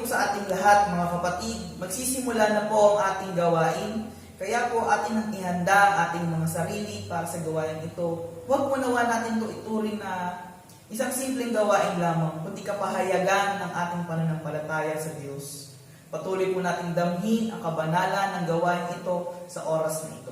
sa ating lahat mga kapatid, magsisimula na po ang ating gawain. Kaya po atin ang ihanda ang ating mga sarili para sa gawain ito. Huwag mo nawa natin ito ituring na isang simpleng gawain lamang, kundi kapahayagan ng ating pananampalataya sa Diyos. Patuloy po nating damhin ang kabanalan ng gawain ito sa oras na ito.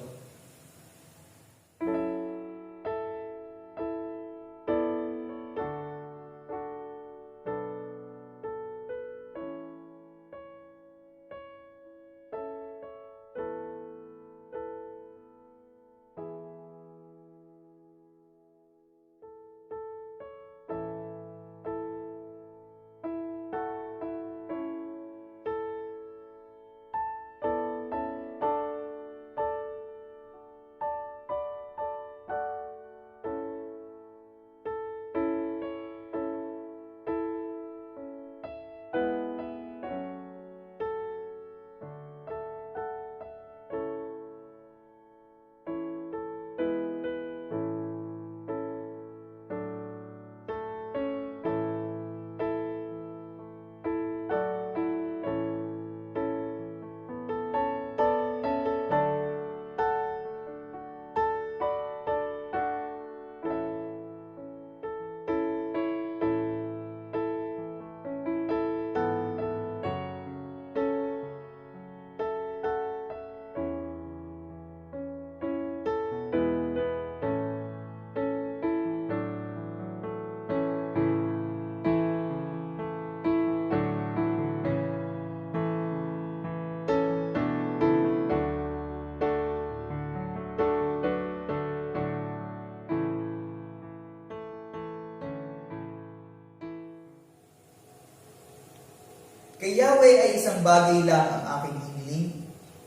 Kay Yahweh ay isang bagay lang ang aking hiniling.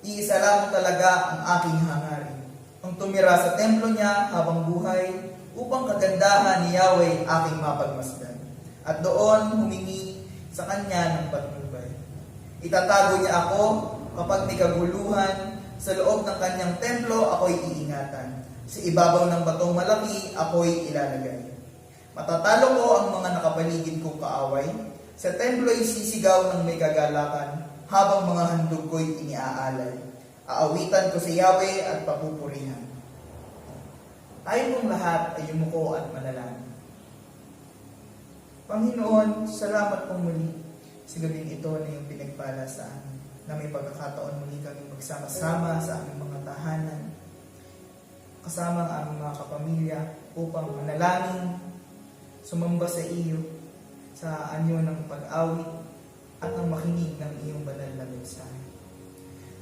Iisa lamang talaga ang aking hangarin. Ang tumira sa templo niya habang buhay, upang kagandahan ni Yahweh aking mapagmasdan. At doon humingi sa kanya ng patnubay. Itatago niya ako kapag may kaguluhan. Sa loob ng kanyang templo ako'y iingatan. Sa ibabaw ng batong malaki ako'y ilalagay. Matatalo ko ang mga nakapaligid kong kaaway. Sa templo'y sisigaw ng may kagalakan, habang mga handog ko'y iniaalay. Aawitan ko si Yahweh at papupurihan. Tayo pong lahat ay yumuko at manalangin. Panginoon, salamat pong muli sa gabing ito na yung pinagpala sa amin, na may pagkakataon muli kami magsama-sama sa aming mga tahanan, kasama ang aming mga kapamilya, upang manalangin, sumamba sa iyo, sa anyo ng pag-awit at ang makinig ng iyong banal na mensahe.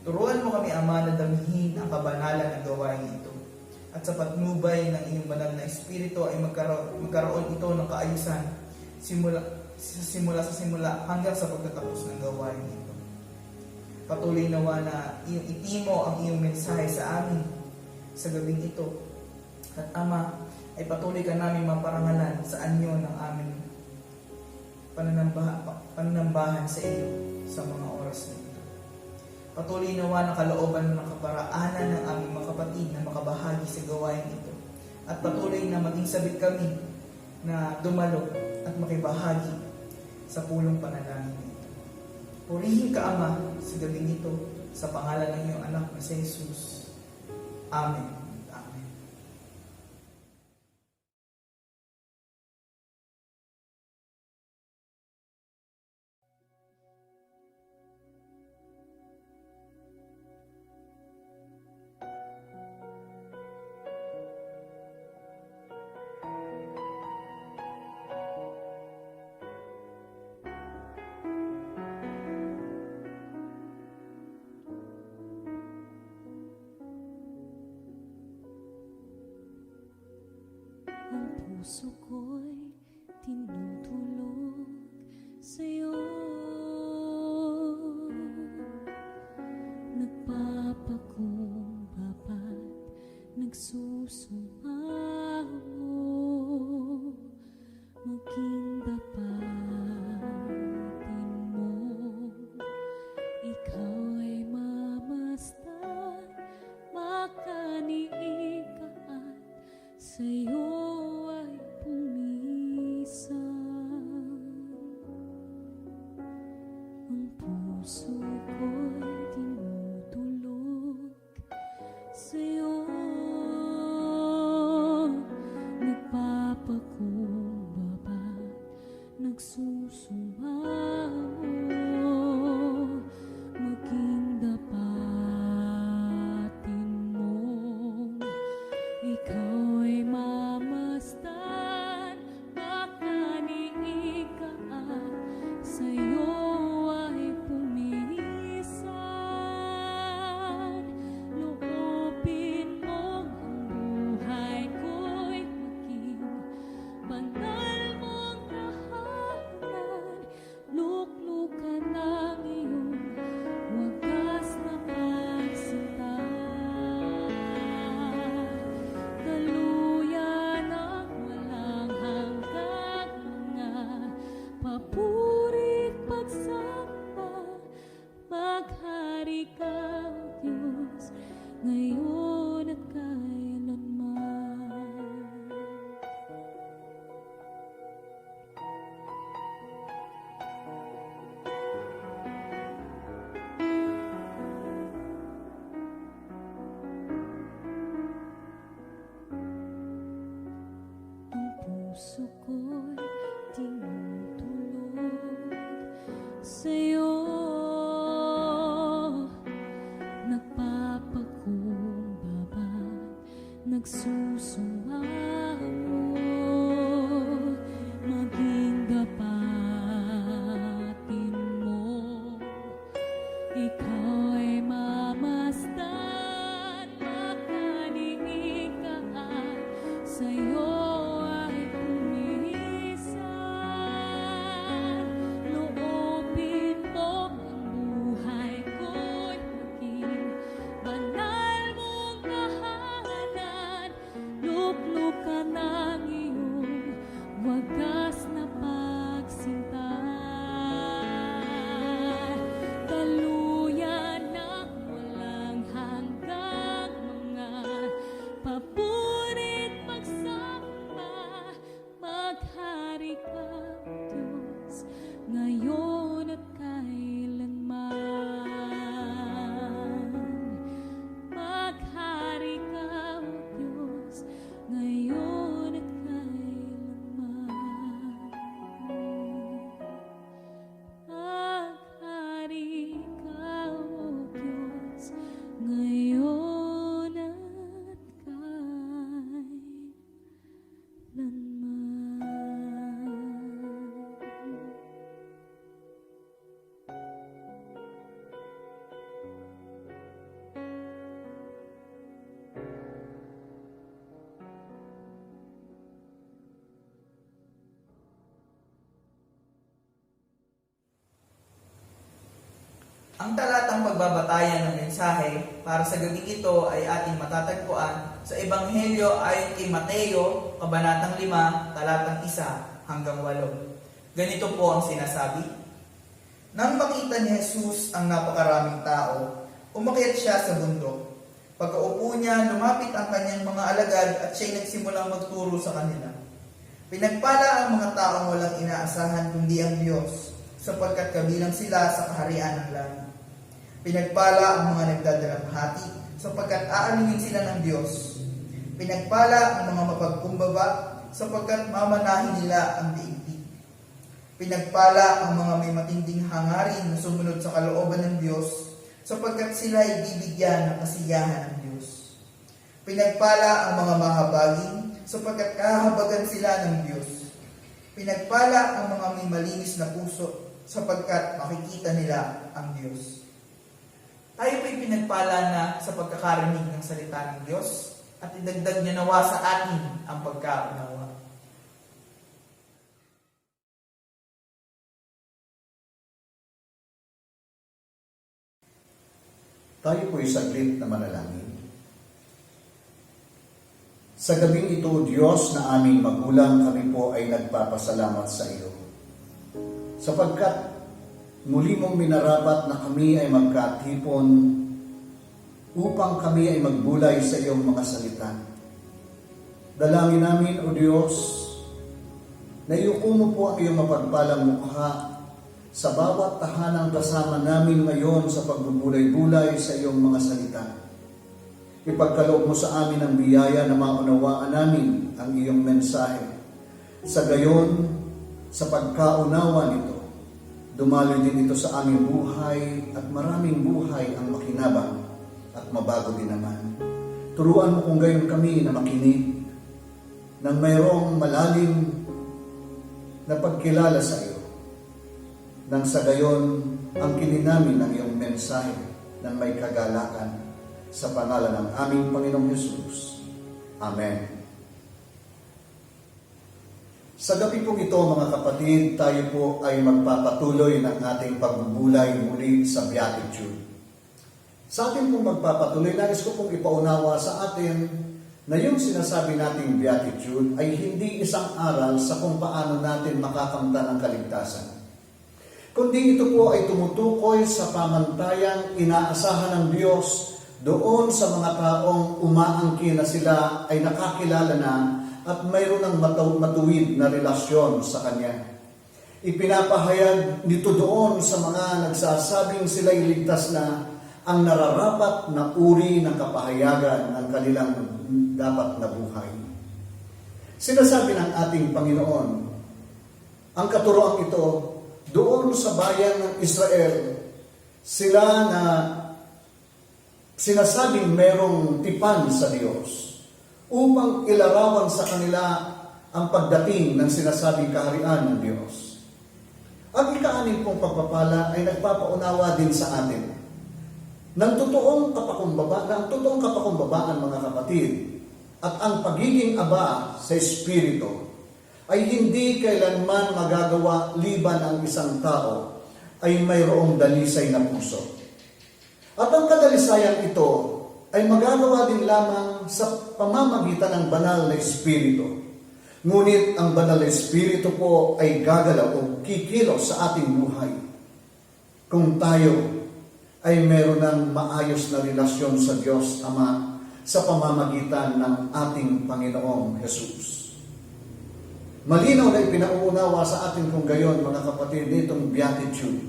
Turuan mo kami, Ama, na damhin ang kabanalan ng gawain ito. At sa patnubay ng iyong banal na espiritu ay magkaroon ito ng kaayusan simula hanggang sa pagtatapos ng gawain ito. Patuloy nawa na iyong itimo ang iyong mensahe sa amin sa gabing ito. At Ama, ay patuloy ka namin maparangalan sa anyo ng aming pananambahan sa iyo sa mga oras na ito. Patuloy nawa na kalooban ng kaparaanan ng aming mga kapatid na makabahagi sa gawain ito. At patuloy na maging sabit kami na dumalo at makibahagi sa pulong panalangin ito. Purihin ka, Ama, sa gabing ito sa pangalan ng iyong anak na si Jesus. Amen. Ang puso ko'y tinutulog sa'yo. Nagpapakumbaba, nagsusumaho, maging dapatin mo. Ikaw ay mamasdan, makaniig ka at sa'yo ay pumisan. puso ko'y tinutulog sa'yo. Nagpapakumbaba, nagsusumamo, maging dapatin mo. Ikaw ay mamasdan, makaniig ka at sa'yo ay pumisan. Loobin mo ang buhay ko'y maging banal mong tahanan. Luklukan ng iyong wagas na pagsinta. Daluyan ang walang hanggang mga papurit pagsamba. Maghari ka, O Diyos, ngayon at kailanman. Ang puso ko'y tinutulog sa'yo. Nagpapakumbaba, nagsusumamo, maging dapatin mo. Ikaw ay mamasdan, makaniig ka at sa'yo ay pumisan. Loobin mo ang buhay ko'y maging banal mong tahanan. Luklukan ng iyong wagas na pagsinta. Daluyan ng walang hanggang mga papurit pagsamba. Maghari ka, O Diyos, ngayon at kailanman. Maghari ka, O Diyos, ngayon at kailanman. Maghari ka, O Diyos, ngayon at kailanman. Ang talatang pagbabatayan ng mensahe para sa gabing ito ay ating matatagpuan sa Ebanghelyo ayon kay Mateo, Kabanatang 5, talatang 1 hanggang 8. Ganito po ang sinasabi. Nang makita ni Jesus ang napakaraming tao, umakyat siya sa bundok. Pagkaupo niya, lumapit ang kanyang mga alagad at siya'y nagsimulang magturo sa kanila. Pinagpala ang mga taong walang inaasahan kundi ang Diyos, sapagkat kabilang sila sa kaharian ng langit. Pinagpala ang mga nagdadalamhati, sapagkat aalingin sila ng Diyos. Pinagpala ang mga mapagkumbaba, sapagkat mamanahin nila ang daigdig. Pinagpala ang mga may matinding hangarin na sumunod sa kalooban ng Diyos, sapagkat sila ay bibigyan ng kasiyahan ng Diyos. Pinagpala ang mga mahabagin, sapagkat kahabagan sila ng Diyos. Pinagpala ang mga may malinis na puso, sapagkat makikita nila ang Diyos. Tayo po'y pinagpala na sa pagkakarinig ng salita ng Diyos at idagdag niya nawa sa atin ang pagkaunawa. Tayo po'y saglit na manalangin. Sa gabing ito, Diyos na aming magulang, kami po ay nagpapasalamat sa iyo. Sapagkat muli mong minarapat na kami ay magkatipon upang kami ay magbulay sa iyong mga salita. Dalangin namin, O Diyos, na iyuko mo po ang iyong mapagpalang mukha sa bawat tahanang kasama namin ngayon sa pagbubulay-bulay sa iyong mga salita. Ipagkaloob mo sa amin ang biyaya na maunawaan namin ang iyong mensahe. Sa gayon, sa pagkaunawa nito, dumaloy din ito sa aming buhay at maraming buhay ang makinabang at mabago din naman. Turuan mo kung gayon kami na makinig nang mayroong malalim na pagkilala sa iyo. Nang sa gayon, ang namin ng iyong mensahe ng may kagalakan sa pangalan ng aming Panginoong Hesus. Amen. Sa gabi pong ito, mga kapatid, tayo po ay magpapatuloy ng ating pagbubulay muli sa Beatitude. Sa ating pong magpapatuloy, nais ko pong ipaunawa sa atin na yung sinasabi nating Beatitude ay hindi isang aral sa kung paano natin makakamtan ang kaligtasan. Kundi ito po ay tumutukoy sa pamantayang inaasahan ng Diyos doon sa mga taong umaangkin na sila ay nakakilala na at mayroon ng matuwid na relasyon sa Kanya. Ipinapahayag nito doon sa mga nagsasabing sila'y ligtas na ang nararapat na uri ng kapahayagan ng kanilang dapat na buhay. Sinasabi ng ating Panginoon, ang katuroang ito, doon sa bayan ng Israel, sila na sinasabing merong tipan sa Diyos upang ilarawan sa kanila ang pagdating ng sinasabing kaharian ng Diyos. Ang ika-anim pong pagpapala ay nagpapaunawa din sa atin ng totoong kapakumbabaan, mga kapatid, at ang pagiging aba sa Espiritu ay hindi kailanman magagawa liban ang isang tao ay mayroong dalisay na puso. At ang kadalisayan ito ay magagawa din lamang sa pamamagitan ng banal na Espiritu. Ngunit ang banal na Espiritu po ay gagalaw o kikilos sa ating buhay kung tayo ay meron ng maayos na relasyon sa Diyos Ama sa pamamagitan ng ating Panginoong Hesus. Malinaw na ipinauunawa sa atin kung gayon, mga kapatid, nitong Beatitude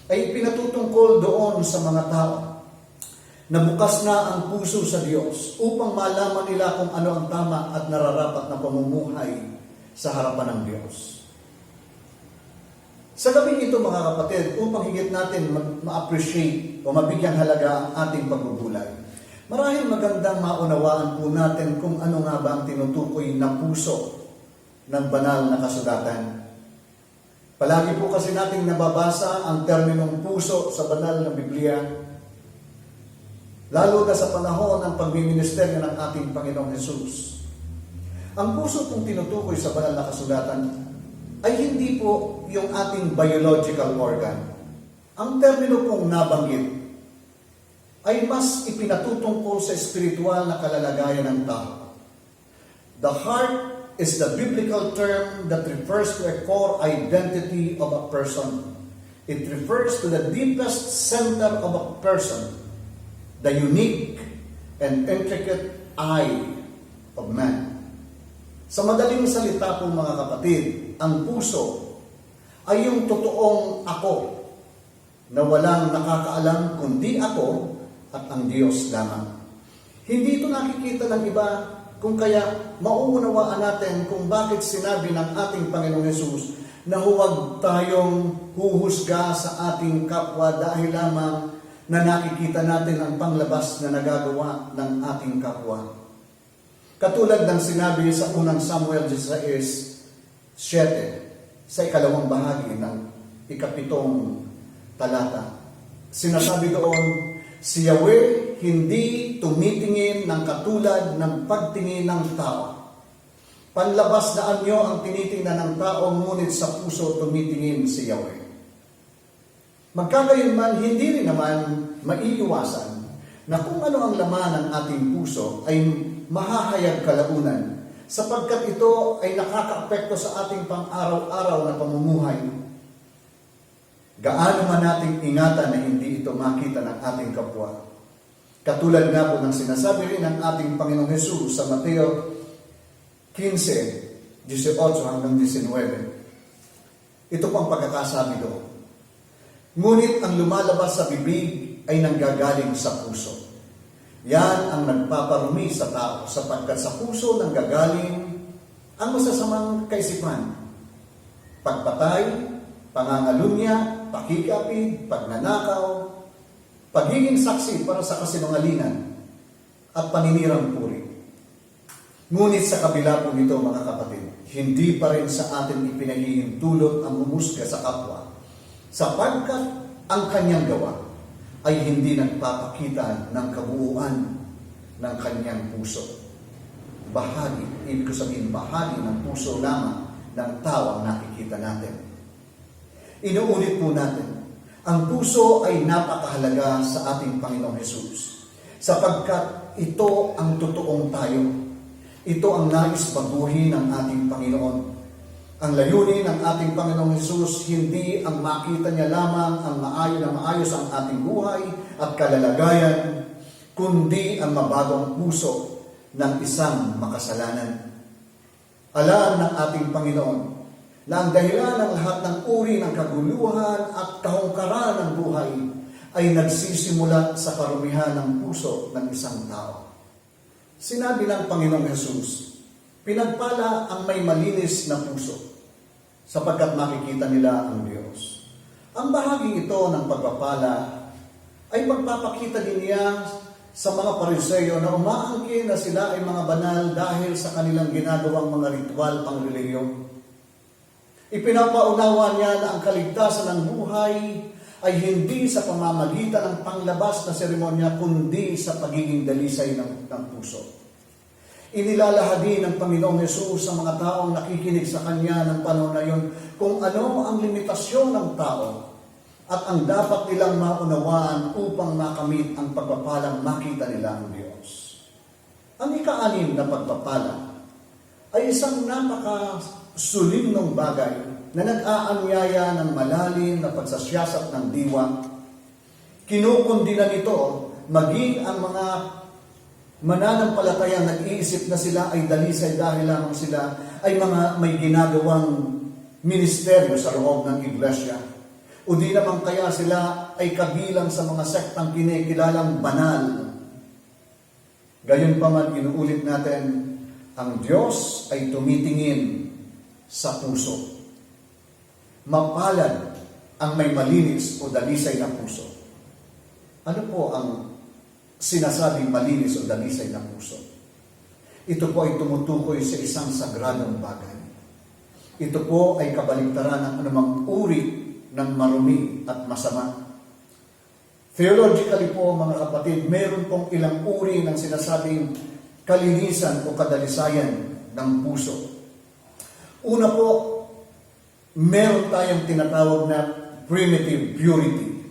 ay pinatutungkol doon sa mga tao na bukas na ang puso sa Diyos upang malaman nila kung ano ang tama at nararapat na pamumuhay sa harapan ng Diyos. Sa gabing ito, mga kapatid, upang higit natin ma-appreciate o mabigyang halaga ang ating pagbubulay, marahil magandang maunawaan po natin kung ano nga ba ang tinutukoy na puso ng banal na kasulatan. Palagi po kasi nating nababasa ang terminong puso sa banal na Biblia, lalo na sa panahon ng pagmiministeryo ng ating Panginoong Hesus. Ang puso pong tinutukoy sa banal na kasulatan ay hindi po yung ating biological organ. Ang termino pong nabanggit ay mas ipinatutungkol sa espiritual na kalalagayan ng tao. The heart is the biblical term that refers to a core identity of a person. It refers to the deepest center of a person, the unique and intricate I of man. Sa madaling salita po, mga kapatid, ang puso ay yung totoong ako na walang nakakaalam kundi ako at ang Diyos lamang. Hindi ito nakikita ng iba, kung kaya mauunawaan natin kung bakit sinabi ng ating Panginoong Hesus na huwag tayong huhusga sa ating kapwa dahil lamang na nakikita natin ang panglabas na nagagawa ng ating kapwa. Katulad ng sinabi sa unang Samuel 16:7 sa ikalawang bahagi ng ikapitong talata. Sinasabi doon, si Yahweh hindi tumitingin ng katulad ng pagtingin ng tao. Panlabas na anyo ang tinitingnan ng tao, ngunit sa puso tumitingin si Yahweh. Magkagayon man, hindi rin naman maiiwasan na kung ano ang laman ng ating puso ay mahahayag kalaunan, sapagkat ito ay nakakaapekto sa ating pang-araw-araw na pamumuhay. Gaano man nating ingatan na hindi ito makita ng ating kapwa. Katulad nga po ng sinasabi rin ng ating Panginoong Hesus sa Mateo 15:18 hanggang 19. Ito pang pagkakasabi doon. Ngunit ang lumalabas sa bibig ay nanggagaling sa puso. Yan ang nagpaparumi sa tao, sapagkat sa puso nanggagaling ang masasamang kaisipan. Pagpatay, pangangalunya, pakikapid, pagnanakaw, pagiging saksi para sa kasinungalingan, at paninirang puri. Ngunit sa kabila po nito, mga kapatid, hindi pa rin sa atin ipinahihintulot ang mumusga sa kapwa, sapagkat ang kanyang gawa ay hindi nagpapakita ng kabuuan ng kanyang puso. Bahagi, ibig ko sabihin, bahagi ng puso lamang ng tao ang nakikita natin. Inuulit po natin, ang puso ay napakahalaga sa ating Panginoong Hesus, sapagkat ito ang totoong tayo. Ito ang nais baguhin ng ating Panginoon. Ang layunin ng ating Panginoong Hesus, hindi ang makita niya lamang ang maayos ang ating buhay at kalalagayan, kundi ang mabagong puso ng isang makasalanan. Alam ng ating Panginoon na ang dahilan ng lahat ng uri ng kaguluhan at kahungkaran ng buhay ay nagsisimula sa karumihan ng puso ng isang tao. Sinabi ng Panginoong Hesus, pinagpala ang may malinis na puso, sapagkat makikita nila ang Diyos. Ang bahagi ito ng pagpapala ay magpapakita din niya sa mga Pariseyo na umaangkin na sila ay mga banal dahil sa kanilang ginagawang mga ritual pang-relihiyon. Ipinapaunawa niya na ang kaligtasan ng buhay ay hindi sa pamamagitan ng panglabas na seremonya, kundi sa pagiging dalisay ng puso. Inilalahadi ng Panginoong Hesus sa mga taong nakikinig sa Kanya ng panahon na yun kung ano ang limitasyon ng tao at ang dapat nilang maunawaan upang makamit ang pagpapalang makita nila ang Diyos. Ang ika-anim na pagpapala ay isang napakasulimnong bagay na nag-aanyaya ng malalim na pagsasiyasat ng diwa. Kinukundina nito maging ang mga mananampalatayang nag-iisip na sila ay dalisay dahil lamang sila ay mga may ginagawang ministeryo sa loob ng iglesia. O di naman kaya sila ay kabilang sa mga sektang kinikilalang banal. Gayunpaman, inuulit natin, ang Diyos ay tumitingin sa puso. Mapalad ang may malinis o dalisay na puso. Ano po ang sinasabing malinis o dalisay na puso? Ito po ay tumutukoy sa isang sagradong bagay. Ito po ay kabaligtaran ng anumang uri ng marumi at masama. Theologically po, mga kapatid, meron pong ilang uri ng sinasabing kalinisan o kadalisayan ng puso. Una po, meron tayong tinatawag na primitive purity,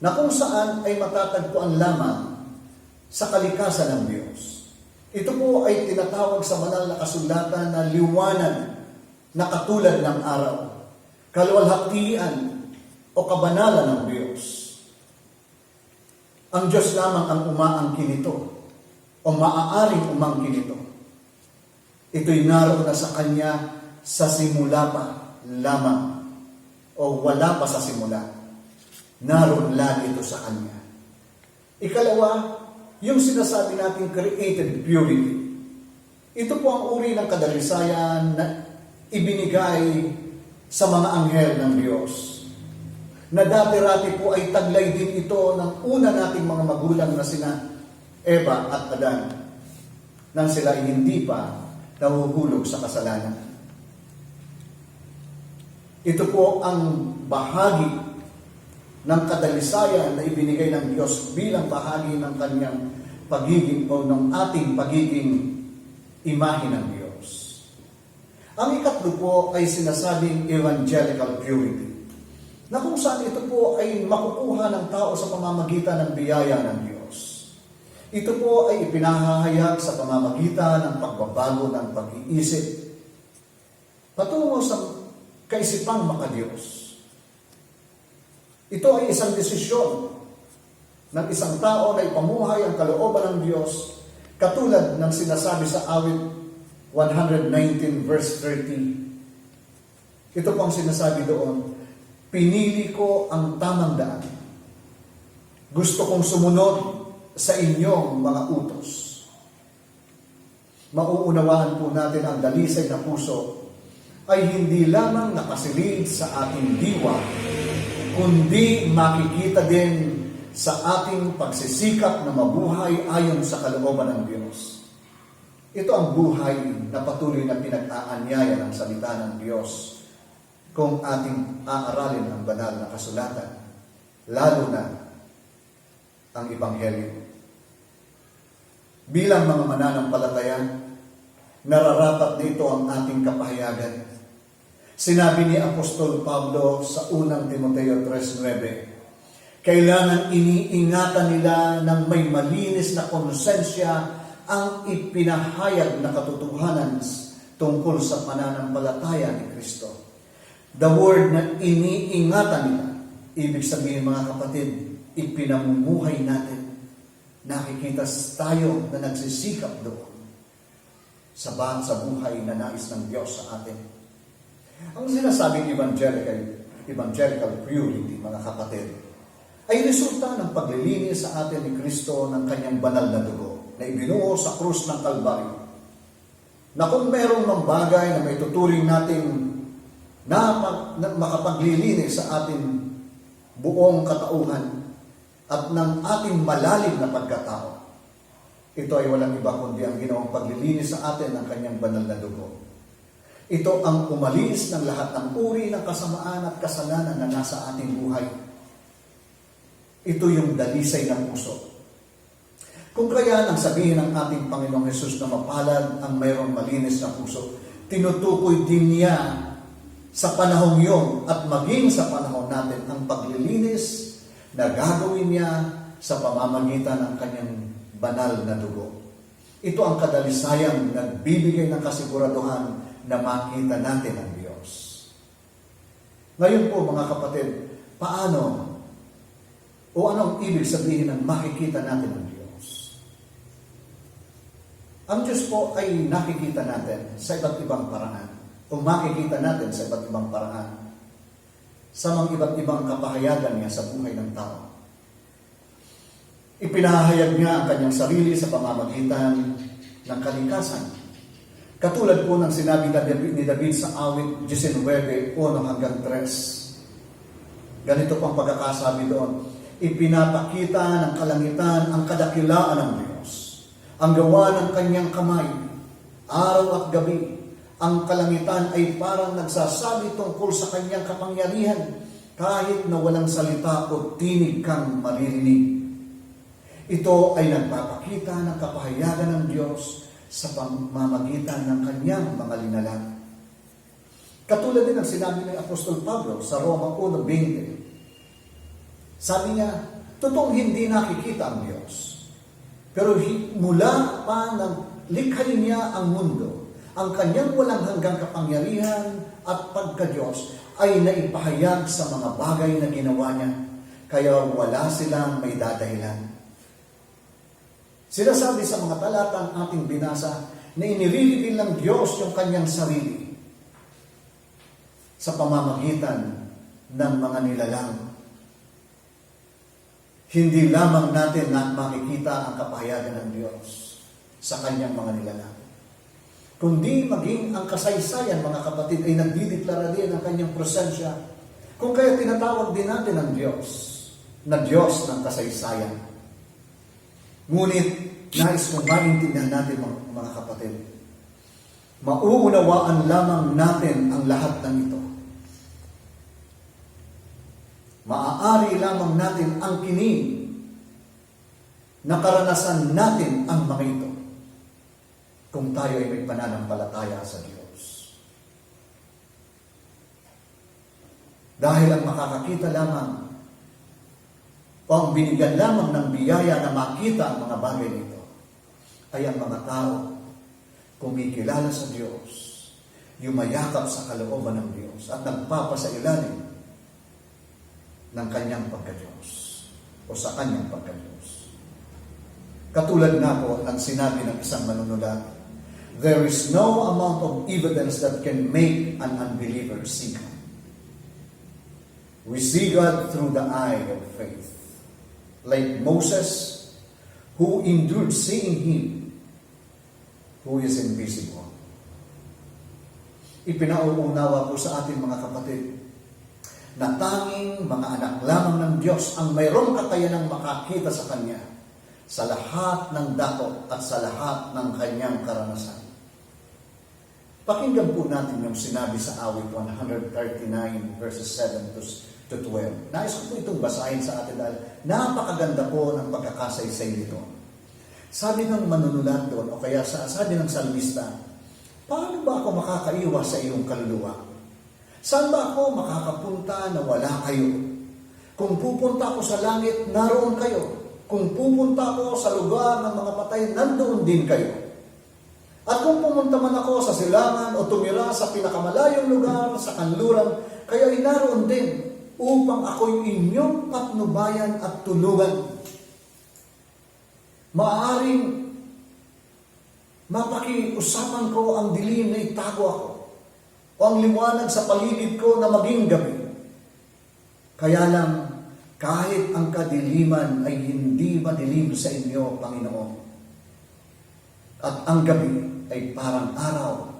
na kung saan ay matatagpuan lamang sa kalikasan ng Diyos. Ito po ay tinatawag sa banal na kasulatan na liwanag na katulad ng araw, kaluwalhatian o kabanalan ng Diyos. Ang Diyos lamang ang umaangkin ito o maaaring umangkin ito. Ito'y naroon na sa Kanya sa simula pa lamang o wala pa sa simula. Naroon lagi ito sa Kanya. Ikalawa, yung sinasabi natin created purity. Ito po ang uri ng kadalisayan na ibinigay sa mga anghel ng Diyos. Na dati-rati po ay taglay din ito ng una nating mga magulang na sina Eva at Adan nang sila ay hindi pa nahuhulog sa kasalanan. Ito po ang bahagi ng kadalisayan na ibinigay ng Diyos bilang bahagi ng kanyang pagiging o ng ating pagiging imahe ng Diyos. Ang ikatlo po ay sinasabing evangelical purity, na kung saan ito po ay makukuha ng tao sa pamamagitan ng biyaya ng Diyos. Ito po ay ipinahahayag sa pamamagitan ng pagbabago ng pag-iisip patungo sa kaisipang makadiyos. Ito ay isang desisyon ng isang tao na ipamuhay ang kalooban ng Diyos, katulad ng sinasabi sa awit 119 verse 30. Ito pong sinasabi doon, pinili ko ang tamang daan. Gusto kong sumunod sa inyong mga utos. Mauunawaan po natin ang dalisay na puso ay hindi lamang nakasilid sa ating diwa, kundi makikita din sa ating pagsisikap na mabuhay ayon sa kalooban ng Diyos. Ito ang buhay na patuloy na pinag-aanyaya ng salita ng Diyos kung ating aaralin ang banal na kasulatan, lalo na ang Ebanghelyo. Bilang mga mananampalataya, nararapat nito ang ating kapahayagan. Sinabi ni Apostol Pablo sa unang Timoteo 3:9, kailangan iniingatan nila ng may malinis na konsensya ang ipinahayag na katotohanan tungkol sa pananampalataya ni Kristo. The word na iniingatan nila, ibig sabihin mga kapatid, ipinamumuhay natin. Nakikita tayo na nagsisikap doon sa buhay na nais ng Diyos sa atin. Ang sinasabing evangelical purity, mga kapatid, ay resulta ng paglilinis sa atin ni Kristo ng kanyang banal na dugo na ibinuo sa krus ng Kalbaryo. Na kung mayroong mga bagay na may tuturing natin na makapaglilinis sa ating buong katauhan at ng ating malalim na pagkatao, ito ay walang iba kundi ang ginawang paglilinis sa atin ng kanyang banal na dugo. Ito ang umalis ng lahat ng uri ng kasamaan at kasalanan na nasa ating buhay. Ito yung dalisay ng puso. Kung kaya nang sabihin ng ating Panginoong Hesus na mapalad ang mayroong malinis na puso, tinutukoy din niya sa panahong yun at maging sa panahon natin ang paglilinis na gagawin niya sa pamamagitan ng kanyang banal na dugo. Ito ang kadalisayang nagbibigay ng kasiguraduhan na makita natin ang Diyos. Ngayon po mga kapatid, paano o anong ibig sabihin ng makikita natin ang Diyos? Ang Diyos po ay nakikita natin sa iba't ibang paraan o makikita natin sa iba't ibang paraan sa mga iba't ibang kapahayagan niya sa buhay ng tao. Ipinahayag niya ang kanyang sarili sa pamamagitan ng kalikasan. Katulad po ng sinabi ni David sa awit 19:1 hanggang 3. Ganito pang pagkakasabi doon, ipinapakita ng kalangitan ang kadakilaan ng Diyos, ang gawa ng kanyang kamay, araw at gabi. Ang kalangitan ay parang nagsasabi tungkol sa kanyang kapangyarihan, kahit na walang salita o tinig kang maririnig. Ito ay nagpapakita ng kapahayagan ng Diyos sa pamamagitan ng kanyang mga linalangin. Katulad din ang sinabi ng Apostol Pablo sa Roma 1:20. Sabi niya, totoong hindi nakikita ang Diyos. Pero mula pa nang likhain niya ang mundo, ang kanyang walang hanggang kapangyarihan at pagka-Diyos ay naipahayag sa mga bagay na ginawa niya, kaya wala silang may dadahilan. Sinasabi sa mga talatang ating binasa na inirireveal ng Diyos yung kanyang sarili sa pamamagitan ng mga nilalang. Hindi lamang natin na makikita ang kapahayagan ng Diyos sa kanyang mga nilalang, kundi maging ang kasaysayan, mga kapatid, ay nagdideklara din ang kanyang presensya. Kung kaya tinatawag din natin ang Diyos na Diyos ng kasaysayan. Ngunit, nais kong maintindihan natin mga kapatid, mauunawaan lamang natin ang lahat ng ito. Maaari lamang natin ang kining na karanasan natin ang mga ito kung tayo ay may pananampalataya sa Diyos. Dahil ang makakakita lamang o ang binigyan lamang ng biyaya na makita ang mga bagay nito ay ang mga tao kumikilala sa Diyos, yumayakap sa kalooban ng Diyos at nagpapasailalim ng kanyang pagka-Diyos o sa kanyang pagka-Diyos. Katulad nga po ng sinabi ng isang manunulat, there is no amount of evidence that can make an unbeliever see God. We see God through the eye of faith. Like Moses, who endured seeing Him who is invisible. Ipinauunawa po sa atin mga kapatid na tanging mga anak lamang ng Diyos ang mayroong kakayanang makakita sa Kanya sa lahat ng dakot at sa lahat ng Kanyang karanasan. Pakinggan po natin yung sinabi sa awit 139 verses 7 to 12. Nais ko po itong basahin sa atin dahil napakaganda po ng pagkakasaysay nito. Sabi ng manunulat doon, o kaya sabi ng salmista, paano ba ako makakaiwas sa iyong kaluluwa? Saan ba ako makakapunta na wala kayo? Kung pupunta ako sa langit, naroon kayo. Kung pupunta ako sa lugar ng mga patay, nandoon din kayo. At kung pumunta man ako sa silangan o tumira sa pinakamalayong lugar, sa kanluran, kayo ay naroon din upang ako'y inyong patnubayan at tulungan. Maaaring mapakiusapan ko ang dilim na itago ako o ang liwanag sa paligid ko na maging gabi. Kaya lang, kahit ang kadiliman ay hindi madilim sa inyo, Panginoon. At ang gabi ay parang araw.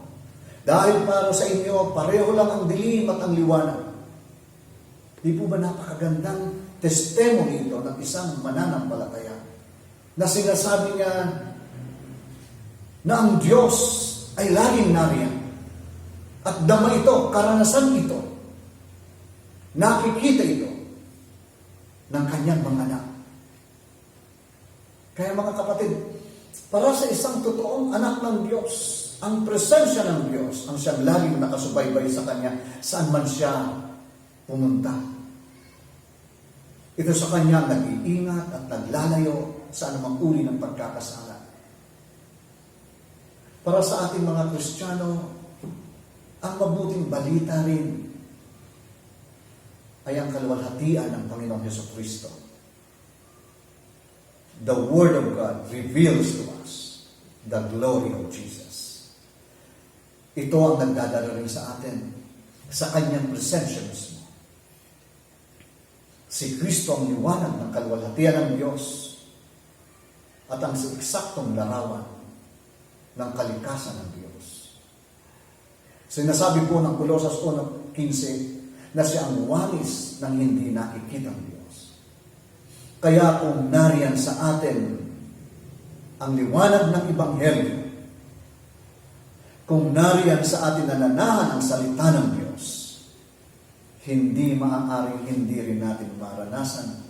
Dahil para sa inyo, pareho lang ang dilim at ang liwanag. Di po ba napakagandang testimony ito ng isang mananampalataya na sinasabi niya na ang Diyos ay laging nariyan. At dama ito, karanasan ito, nakikita ito ng kanyang mga anak. Kaya mga kapatid, para sa isang totoong anak ng Diyos, ang presensya ng Diyos ang siyang laging nakasubaybay sa kanya saan man siya pumunta. Ito sa kanya nag-iingat at naglalayo sa anumang uri ng pagkakasala. Para sa ating mga Kristiyano, ang mabuting balita rin ay ang kaluwalhatian ng Panginoong Jesucristo. The Word of God reveals to us the glory of Jesus. Ito ang nagdadala rin sa atin sa kanyang presensya mismo. Si Kristo ang liwanag ng kaluwalhatian ng Diyos at ang eksaktong larawan ng kalikasan ng Diyos. Sinasabi po ng Colosas 1:15 na siya ang walis ng hindi nakikitang Diyos. Kaya kung nariyan sa atin ang liwanag ng Ebanghelyo, kung nariyan sa atin na nanahan ang salita ng Diyos, hindi maaaring hindi rin natin maranasan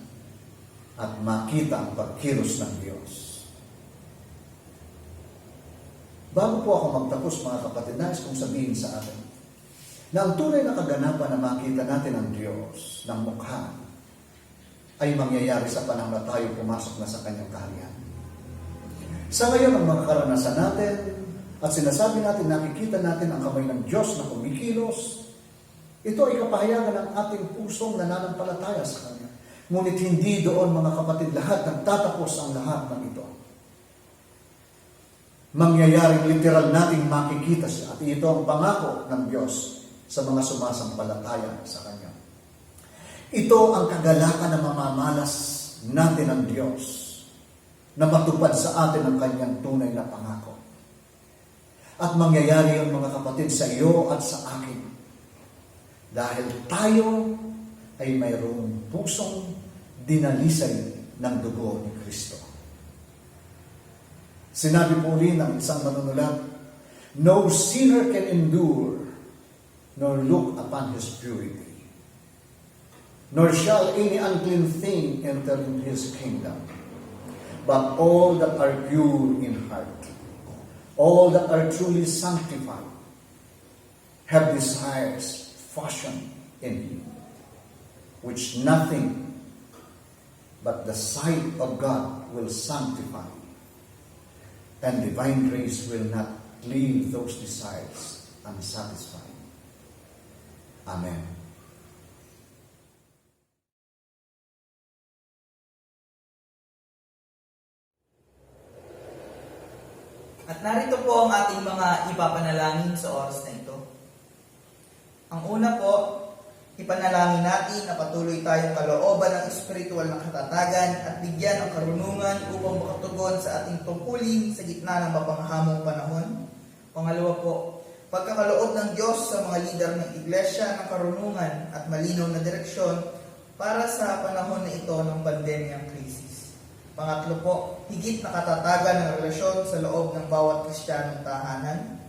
at makita ang pagkilos ng Diyos. Bago po ako magtapos mga kapatid, nais kong sabihin sa atin na ang tunay na kaganapan na makita natin ang Diyos ng mukha ay mangyayari sa panahon na tayo pumasok na sa kanyang kaharian. Sa ngayon, ang mga karanasan natin at sinasabi natin, nakikita natin ang kamay ng Diyos na kumikilos, ito ay kapahayagan ng ating pusong nananampalataya sa Kanya. Ngunit hindi doon mga kapatid lahat nagtatapos ang lahat ng ito. Mangyayaring literal nating makikita siya at ito ang pangako ng Diyos sa mga sumasampalataya sa Kanya. Ito ang kagalakan na mamamalas natin ng Diyos na matupad sa atin ang Kanyang tunay na pangako. At mangyayari yun mga kapatid sa iyo at sa akin dahil tayo ay mayroong pusong dinalisay ng dugo ni Kristo. Sinabi po rin ng isang manunulat, no sinner can endure nor look upon his purity, nor shall any unclean thing enter into his kingdom, but all that are pure in heart, all that are truly sanctified, have desires fashioned in him, which nothing but the sight of God will sanctify, and divine grace will not leave those desires unsatisfied. Amen. At narito po ang ating mga ipapanalangin sa oras na ito. Ang una po, Ipanalangin natin na patuloy tayong kalooban ng espiritual na katatagan at bigyan ng karunungan upang makatugon sa ating tungkulin sa gitna ng mapanghamong panahon. Pangalawa po, pagkakaloob ng Diyos sa mga lider ng iglesia ng karunungan at malinaw na direksyon para sa panahon na ito ng pandemyang krisis. Pangatlo po, higit na katatagan ng relasyon sa loob ng bawat Kristiyanong tahanan.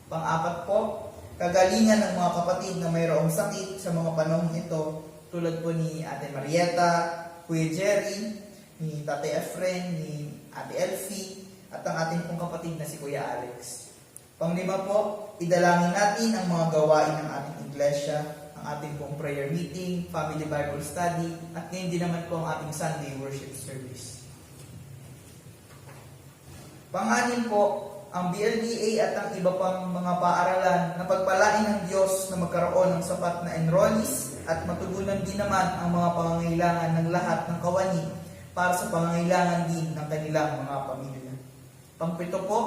Pang-apat po, kagalingan ng mga kapatid na mayroong sakit sa mga panahon ito, tulad po ni Ate Marieta, Kuya Jerry, ni Tate Efren, ni Ate Elfie, at ang ating pong kapatid na si Kuya Alex. Panglima po, idalangin natin ang mga gawain ng ating iglesia, ang ating pong prayer meeting, family Bible study, at ngayon din naman po ang ating Sunday worship service. Pang-anim po, ang BLDA at ang iba pang mga paaralan na pagpalain ng Diyos na magkaroon ng sapat na enrollees at matugunan din naman ang mga pangangailangan ng lahat ng kawani para sa pangangailangan din ng kanilang mga pamilya. Pangpito po,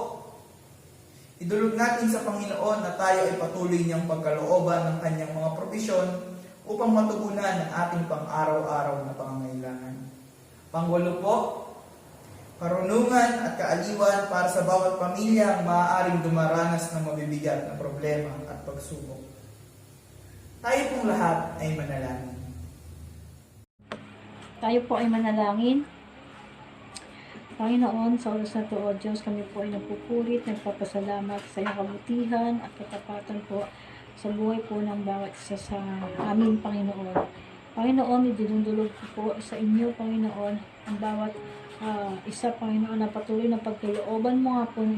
idulog natin sa Panginoon na tayo ay patuloy niyang pagkalooban ng kanyang mga probisyon upang matugunan ang ating pang-araw-araw na pangangailangan. Pangwalo po, karunungan at kaaliwan para sa bawat pamilya ang maaaring dumaranas ng mabibigat na problema at pagsubok. Tayo pong lahat ay manalangin. Tayo po ay manalangin. Panginoon, sa oras na ito, O Diyos, kami po ay nagpupulit, nagpapasalamat sa iyong kabutihan at katapatan po sa buhay po ng bawat isa sa amin, Panginoon. Panginoon, idinudulog po sa inyo, Panginoon, ang bawat isa, Panginoon, na patuloy na pagkalooban mo nga po ng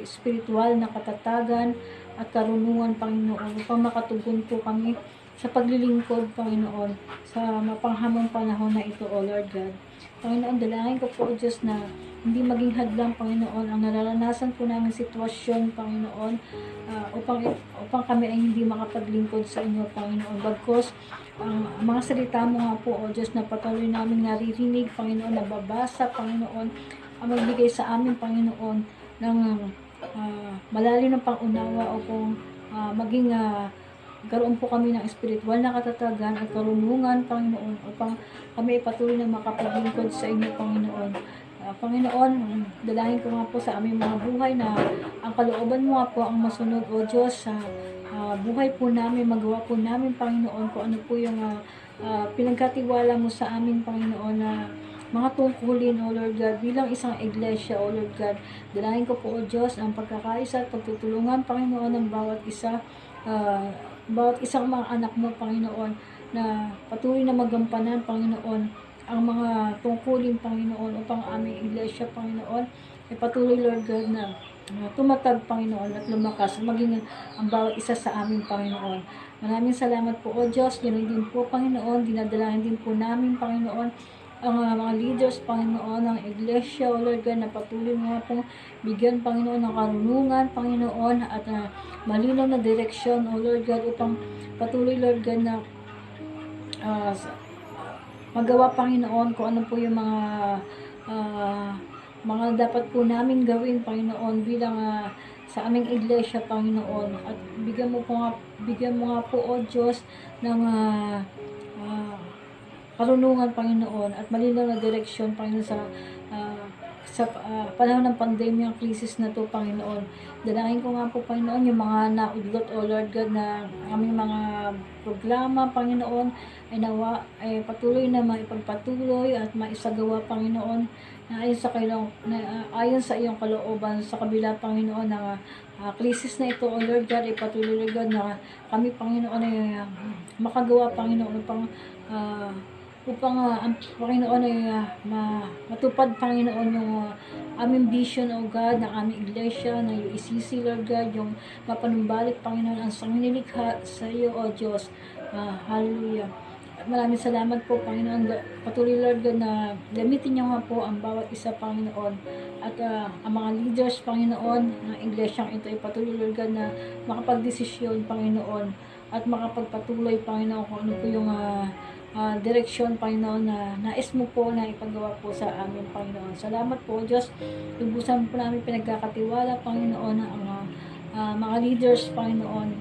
espiritual na katatagan at karunungan, Panginoon, upang makatugon po kami sa paglilingkod, Panginoon, sa mapanghamong panahon na ito, O Lord God. Panginoon, dalangin ko po, O Diyos, na hindi maging hadlang, Panginoon, ang nararanasan po namin sitwasyon, Panginoon, upang kami ay hindi makapaglingkod sa inyo, Panginoon. Bagkos, ang mga salita mo nga po, O Diyos, na patuloy namin naririnig, Panginoon, nababasa, Panginoon, ang magbigay sa amin, Panginoon, ng malalim ng pangunawa upang maging karoon po kami ng espiritual na katatagan at karunungan, Panginoon, upang kami patuloy na makapaglingkod sa inyo, Panginoon. Panginoon, dalangin ko nga po sa aming mga buhay na ang kalooban mo nga po ang masunod, O Diyos, sa buhay po namin, magawa po namin, Panginoon, kung ano po yung pinagkatiwala mo sa amin, Panginoon, na mga tungkulin, O Lord God, bilang isang iglesia, O Lord God. Dalangin ko po, O Diyos, ang pagkakaisa at pagtutulungan, Panginoon, ng bawat isa, bawat isang mga anak mo, Panginoon, na patuloy na magampanan, Panginoon, ang mga tungkulin, Panginoon, upang aming iglesia, Panginoon, ay patuloy, Lord God, na tumatag, Panginoon, at lumakas, maging ang bawat isa sa amin, Panginoon. Maraming salamat po, O Diyos. Ganoon din po, Panginoon, dinadalahin din po namin, Panginoon, ang mga leaders, Panginoon, ng iglesia, O Lord God, na patuloy nga pong bigyan, Panginoon, ng karunungan, Panginoon, at malinaw na direksyon, O Lord God, upang patuloy, Lord God, na magawa, Panginoon, kung ano po yung mga dapat po namin gawin, Panginoon, bilang sa aming iglesia, Panginoon. At bigyan mo nga po, O Diyos, ng karunungan, Panginoon, at malinaw na direksyon, Panginoon, sa panahon ng pandemyang krisis na to, Panginoon. Dalangin ko nga po, Panginoon, yung mga naudlot, O Lord God, na aming mga programa, Panginoon, ay patuloy na maipagpatuloy at maisagawa, Panginoon, na ayon sa iyong kalooban, sa kabila, Panginoon, ng krisis na ito, O Lord God, ay patuloy, Lord God, na kami, Panginoon, ay makagawa, Panginoon, upang ang Panginoon ay matupad, Panginoon, yung aming vision, O God, ng aming iglesia, ng UECC, Lord God, yung mapanumbalik, Panginoon, ang sanglilikha sa iyo, O Diyos. Hallelujah. Maraming salamat po, Panginoon. Patuloy, Lord God, na gamitin niyo nga po ang bawat isa, Panginoon. At ang mga leaders, Panginoon, ng iglesyang ito ay patuloy, Lord God, na makapagdesisyon, Panginoon, at makapagpatuloy, Panginoon, kung ano po yung direksyon, Panginoon, na nais mo po na ipagawa po sa amin, Panginoon. Salamat po, Diyos. Lubusan po namin pinagkakatiwala, Panginoon, ang mga leaders, Panginoon,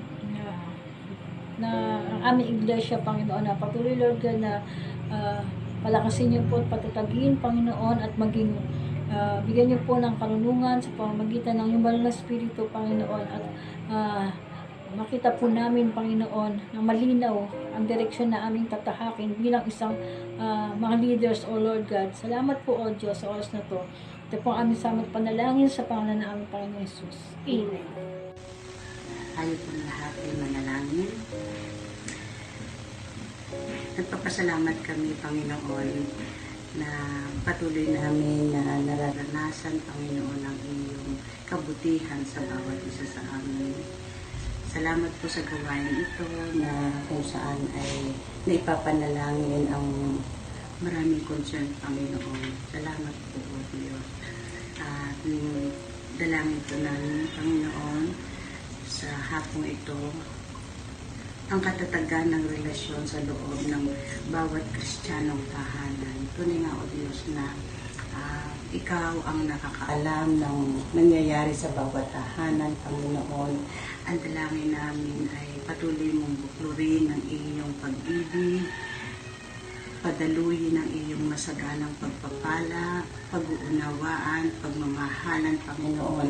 na ang aming iglesia, Panginoon, na patuloy, Lord God, na palakasin niyo po at patatagin, Panginoon, at maging bigyan niyo po ng karunungan sa pamamagitan ng iyong banal na Espiritu, Panginoon, at makita po namin, Panginoon, na malinaw ang direksyon na aming tatahakin bilang isang mga leaders, O Lord God. Salamat po, O Diyos, sa oras na to. Ito po ang aming samot panalangin sa pangalan ng aming Panginoon Jesus. Amen. Tayo po lahat ay manalangin. Nagpapasalamat kami, Panginoon, na patuloy namin na nararanasan, Panginoon, ang iyong kabutihan sa bawat isa sa amin. Salamat po sa gawain ito na kung saan ay naipapanalangin ang maraming concern, Panginoon. Salamat po, O Diyos. At dalangin po namin, Panginoon, sa hapong ito, ang katatagan ng relasyon sa loob ng bawat Kristiyanong tahanan. Tunay nga, O Diyos, na ikaw ang nakakaalam ng nangyayari sa bawat tahanan, Panginoon. Ang dalangin namin ay patuloy mong buklurin ng iyong pag-ibig, padaluyin ng iyong masaganang pagpapala, pag-uunawaan, pagmamahalan, Panginoon,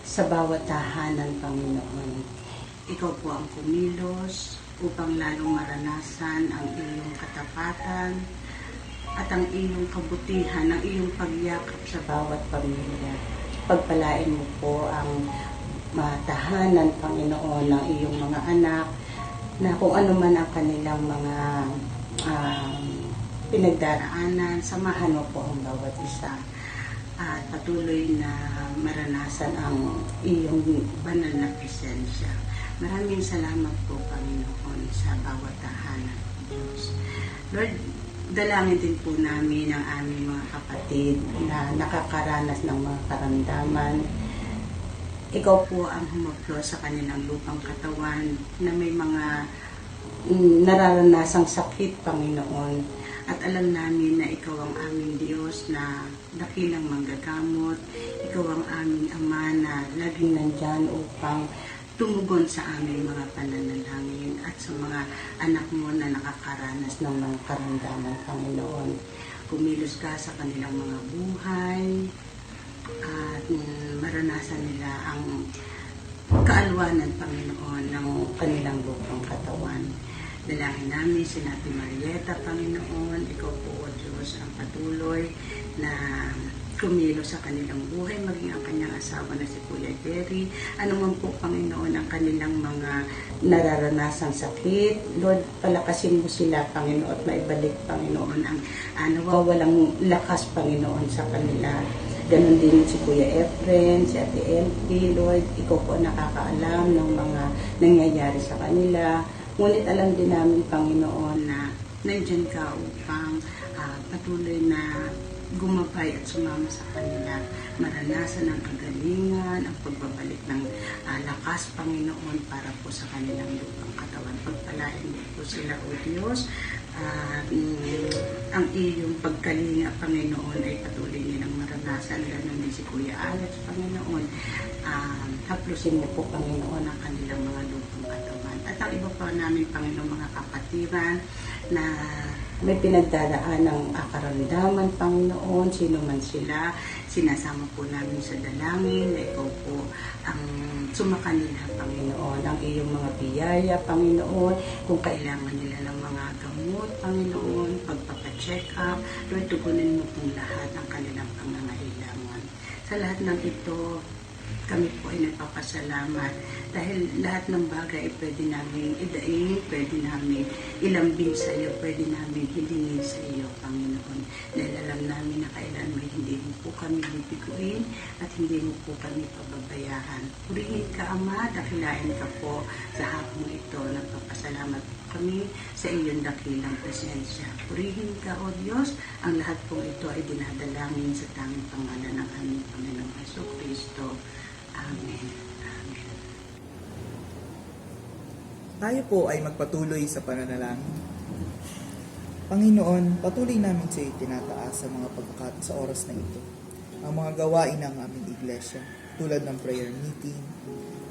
sa bawat tahanan, Panginoon. Ikaw po ang kumilos upang lalong maranasan ang iyong katapatan at ang iyong kabutihan, ang iyong pagyakap sa bawat pamilya. Pagpalain mo po ang tahanan, Panginoon, ng iyong mga anak, na kung ano man ang kanilang mga pinagdaraanan, samahan mo po ang bawat isa. At patuloy na maranasan ang iyong banal na presensya. Maraming salamat po, Panginoon, sa bawat tahanan, Diyos. Lord, dalangin din po namin ang aming mga kapatid na nakakaranas ng mga karamdaman. Ikaw po ang humaplo sa kanilang lupang katawan na may mga nararanasang sakit, Panginoon. At alam namin na ikaw ang aming Diyos na dakilang manggagamot. Ikaw ang aming Ama na laging nandyan upang tumugon sa aming mga pananalangin at sa mga anak mo na nakakaranas ng mga karamdaman, Panginoon. Kumilos ka sa kanilang mga buhay at maranasan nila ang kaalwanan, Panginoon, ng kanilang lupang katawan. Dalangin namin si Ate Marieta, Panginoon, ikaw po, O Diyos, ang patuloy na kumilos sa kanilang buhay, maging ang kanyang asawa na si Kuya Jerry. Ano man po, Panginoon, ang kanilang mga nararanasang sakit. Lord, palakasin mo sila, Panginoon, at maibalik, Panginoon, ang nawawalang lakas, Panginoon, sa kanila. Ganon din si Kuya Efren, si Ate LP, Lord, ikaw po nakakaalam ng mga nangyayari sa kanila. Ngunit alam din namin, Panginoon, na nandyan ka upang patuloy na gumabay at sumama sa kanila, maranasan ang kagalingan, ang pagbabalik ng lakas, Panginoon, para po sa kanilang lupang katawan. Pagpalain mo po sila, O Diyos. Ang iyong pagkalinga, Panginoon, ay patuloy nilang maranasan. Ganon din si Kuya Alex, Panginoon. Haplusin mo po, Panginoon, ang kanilang mga lupang katawan. At ang iba pa namin, Panginoon, mga kapatiran na may pinagdadaan ng karamdaman, Panginoon, sino man sila, sinasama po namin sa dalangin na ikaw po ang sumakanila, Panginoon, ang iyong mga biyaya, Panginoon, kung kailangan nila ng mga gamot, Panginoon, pagpapacheck up, Lord, tugunin mo pong lahat ng kanilang pangangailangan. Sa lahat ng ito, kami po ay nagpapasalamat dahil lahat ng bagay ay pwede namin idaing, pwede namin ilambing sa iyo, pwede namin hilingin sa iyo, Panginoon. Dahil alam namin na kailan may hindi mo po kami bibiguin at hindi mo po kami pababayaan. Purihin ka, Ama, dakilain ka po sa hapong ito. Nagpapasalamat po kami sa iyong dakilang presensya. Purihin ka, O Diyos, ang lahat po ito ay dinadalangin sa tanging pangalan ng aming Panginoong Jesucristo. Amen. Amen. Tayo po ay magpatuloy sa pananalangin. Panginoon, patuloy namin sa iyo tinataas sa mga sa oras na ito. Ang mga gawain ng aming iglesia, tulad ng prayer meeting,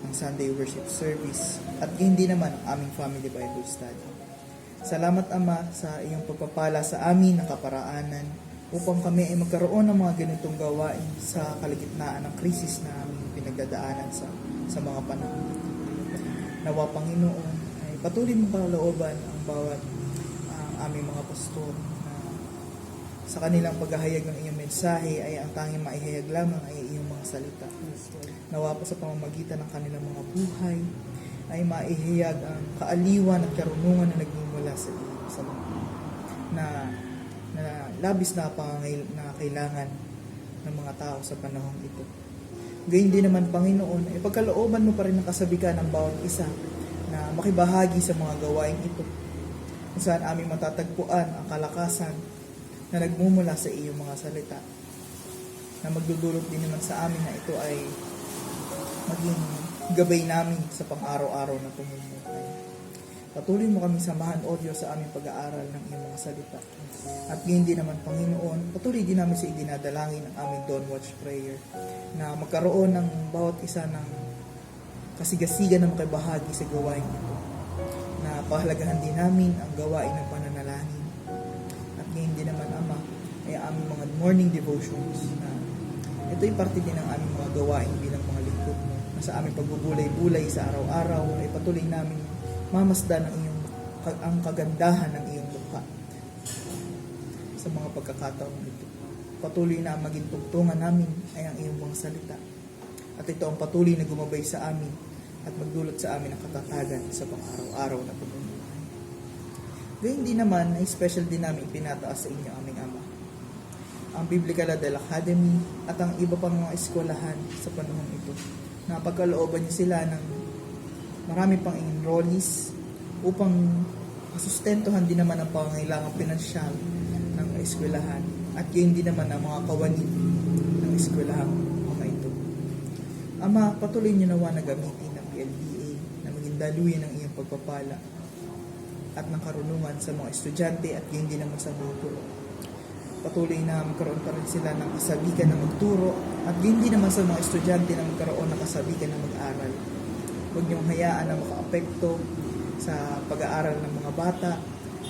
ng Sunday Worship Service at hindi naman ang aming Family Bible Study. Salamat Ama sa iyong pagpapala sa amin na kaparaanan upang kami ay magkaroon ng mga ganitong gawain sa kalagitnaan ng krisis na aming pinagdadaanan sa mga panahon. Nawa Panginoon ay patuloy mong kalooban ang bawat aming mga pastor na sa kanilang paghahayag ng iyong mensahe ay ang tanging maihayag lamang ay iyong mga salita. Nawa po sa pamamagitan ng kanilang mga buhay ay maihayag ang kaaliwan at karunungan na nagmumula sa iyo sa mga na labis na kailangan ng mga tao sa panahong ito. Gayun din naman Panginoon, ay pagkalooban mo pa rin ang kasabikan ng bawat isa na makibahagi sa mga gawain ito kung saan aming matatagpuan ang kalakasan na nagmumula sa iyong mga salita na magdudulot din naman sa amin na ito ay maging gabay namin sa pang-araw-araw na pamumuhay. Patuloy mo kami samahan, O Diyos, sa aming pag-aaral ng iyong mga salita. At ngayon din naman, Panginoon, patuloy din namin sa idinadalangin ang aming Dawn Watch Prayer na magkaroon ng bawat isa ng kasigasigan na makibahagi sa gawain ito. Na pahalagahan din namin ang gawain ng pananalangin. At ngayon din naman, Ama, ay aming mga morning devotions na ito'y parte din ng aming mga gawain bilang mga lingkod mo. Na sa aming pagbubulay-bulay sa araw-araw ay patuloy namin mamasdan ang kagandahan ng iyong mukha sa mga pagkakataon ito. Patuloy na maging tugtungan namin ay ang iyong mga salita. At ito ang patuloy na gumabay sa amin at magdulot sa amin ang katatagan sa pang-araw-araw na pamumuhay. Gayun din naman ay special din namin pinataas sa inyo aming Ama, ang Biblical Adel Academy at ang iba pang mga eskwelahan sa panahon ito na pagkalooban niyo sila ng marami pang enrollees upang masustentuhan din naman ang pangangailangan pinansyal ng eskwelahan at yun din naman ang mga kawani ng eskwelahan mga ito. Ama, patuloy niyo nawa na gamitin ng PLDA na maging daluyan ng iyong pagpapala at ng karunungan sa mga estudyante at yun din naman sa guro. Patuloy na magkaroon pa rin sila ng kasabikan na magturo at yun din naman sa mga estudyante na magkaroon ng kasabikan na mag-aral. Huwag niyong hayaan na makaapekto sa pag-aaral ng mga bata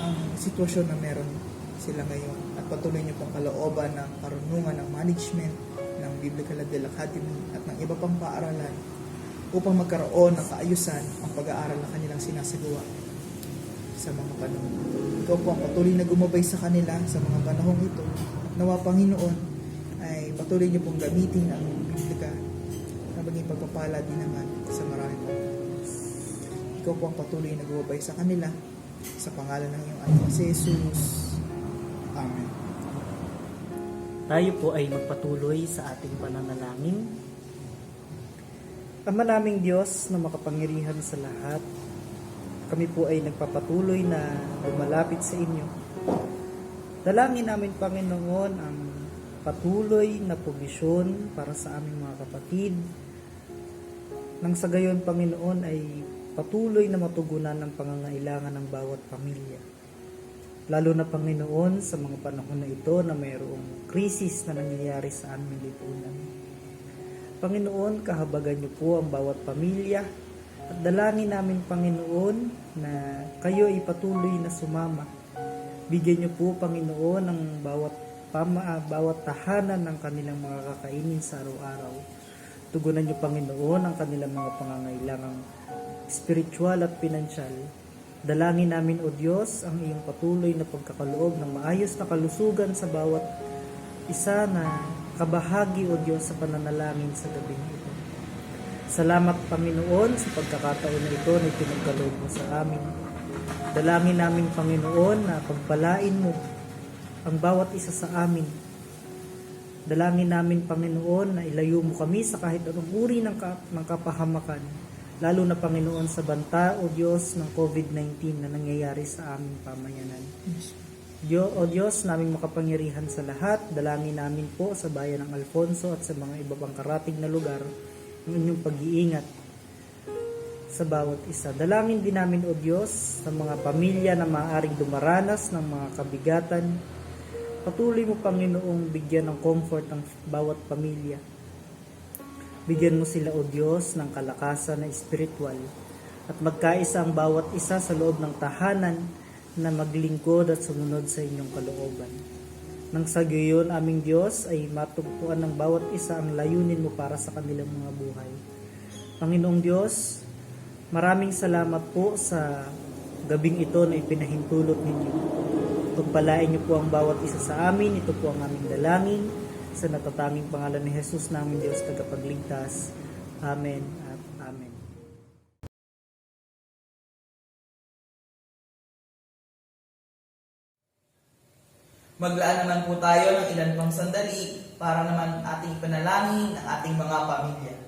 ang sitwasyon na meron sila ngayon. At patuloy niyo pong kalooban ng karunungan ng management ng Biblical Adel Academy at ng iba pang paaralan upang magkaroon ng kaayusan ang pag-aaral na kanilang sinasagawa sa mga panahon ito. Ikaw po ang patuloy na gumabay sa kanila sa mga panahong ito. At nawa Panginoon ay patuloy niyo pong gamitin ang Biblika na maging pagpapala din naman sa maraming mga. Ikaw po ang patuloy na gumabay sa kanila sa pangalan ng iyong anak si Jesus. Amen. Tayo po ay magpatuloy sa ating pananalangin. Ama naming Diyos na makapangyarihan sa lahat, kami po ay nagpapatuloy na lumalapit sa inyo. Dalangin namin, Panginoon, ang patuloy na provisyon para sa aming mga kapatid. Nang sa gayon, Panginoon, ay patuloy na matugunan ang pangangailangan ng bawat pamilya. Lalo na, Panginoon, sa mga panahon na ito na mayroong krisis na nangyayari sa aming lipunan. Panginoon, kahabagan niyo po ang bawat pamilya at dalangin namin, Panginoon, na kayo ay patuloy na sumama. Bigyan niyo po, Panginoon, ang bawat tahanan ng kanilang mga kakainin sa araw-araw. Tugunan niyo, Panginoon, ang kanilang mga pangangailangang spiritual at pinansyal. Dalangin namin, O Diyos, ang iyong patuloy na pagkakaloob ng maayos na kalusugan sa bawat isa na kabahagi, O Diyos, sa pananalangin sa gabing ito. Salamat, Panginoon, sa pagkakataon na ito na pinagkaloob mo sa amin. Dalangin namin, Panginoon, na pagpalain mo ang bawat isa sa amin. Dalangin namin, Panginoon, na ilayo mo kami sa kahit anong uri ng kapahamakan, lalo na, Panginoon, sa banta, O Diyos, ng COVID-19 na nangyayari sa aming pamayanan. O Diyos, naming makapangyarihan sa lahat, dalangin namin po sa bayan ng Alfonso at sa mga iba pang karatig na lugar ng inyong pag-iingat sa bawat isa. Dalangin din namin, O Diyos, sa mga pamilya na maaaring dumaranas ng mga kabigatan. Patuloy mo, Panginoong, bigyan ng comfort ang bawat pamilya. Bigyan mo sila, O Diyos, ng kalakasan na espiritual at magkaisa ang bawat isa sa loob ng tahanan na maglingkod at sumunod sa inyong kalooban. Nang sa gayon, aming Diyos, ay matugpuan ng bawat isa ang layunin mo para sa kanilang mga buhay. Panginoong Diyos, maraming salamat po sa gabing ito na ipinahintulot ninyo. Pagpalain niyo po ang bawat isa sa amin. Ito po ang aming dalangin sa natatanging pangalan ni Jesus namin, Diyos tagapagligtas. Amen at Amen. Maglaan naman po tayo ng ilan pang sandali para naman ating panalangin ang ating mga pamilya.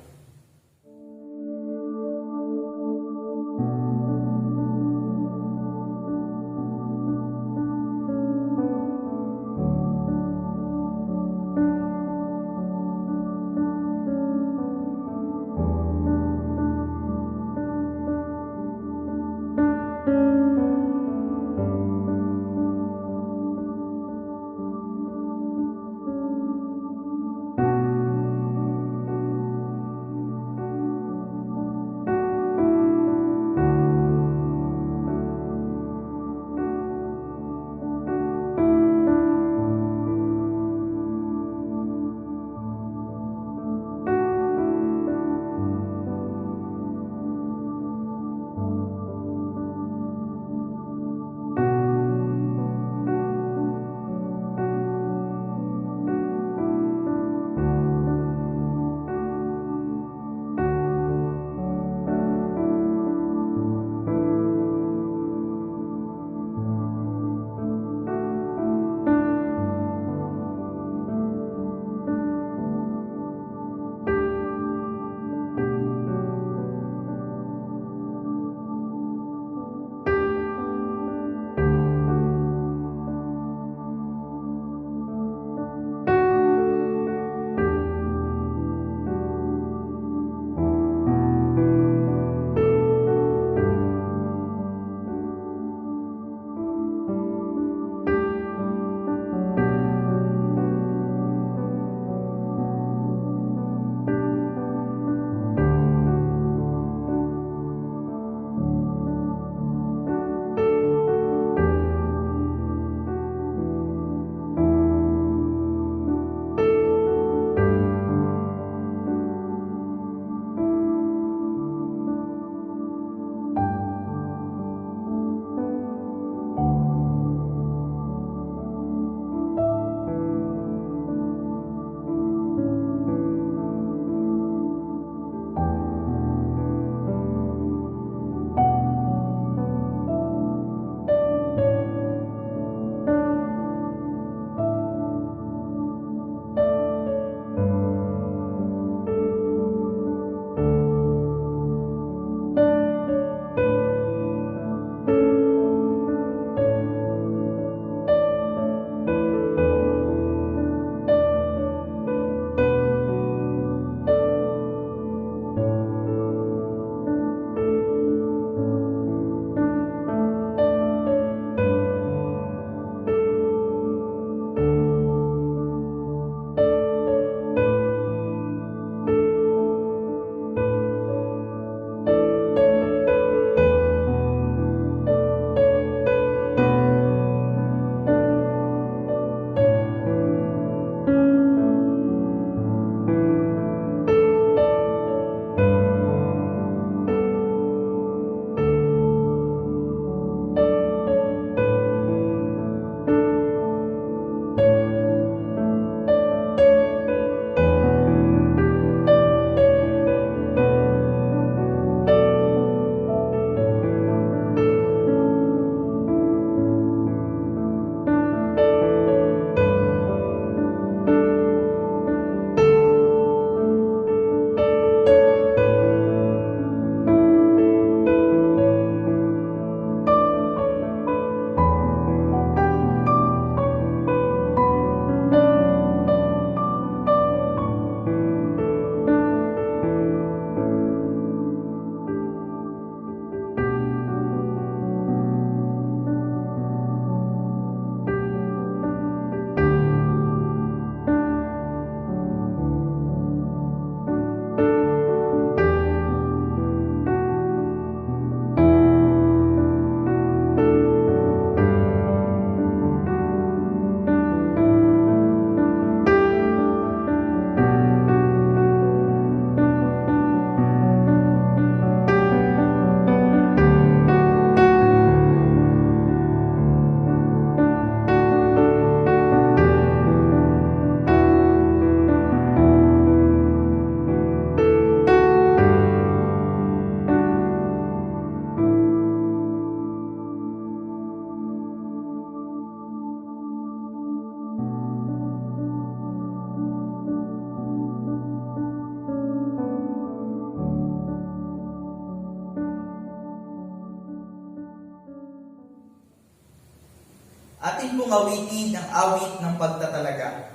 pong awitin ang awit ng pagtatalaga.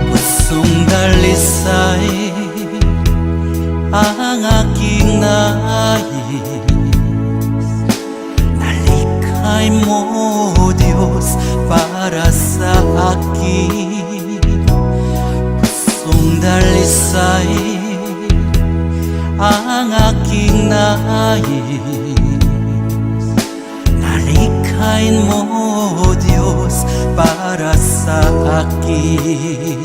Pusong dalisay ang aking nais, nalikhay mo, Diyos, para sa akin. Pusong dalisay ang aking nais, nalikhay mo, Diyos, para sa akin.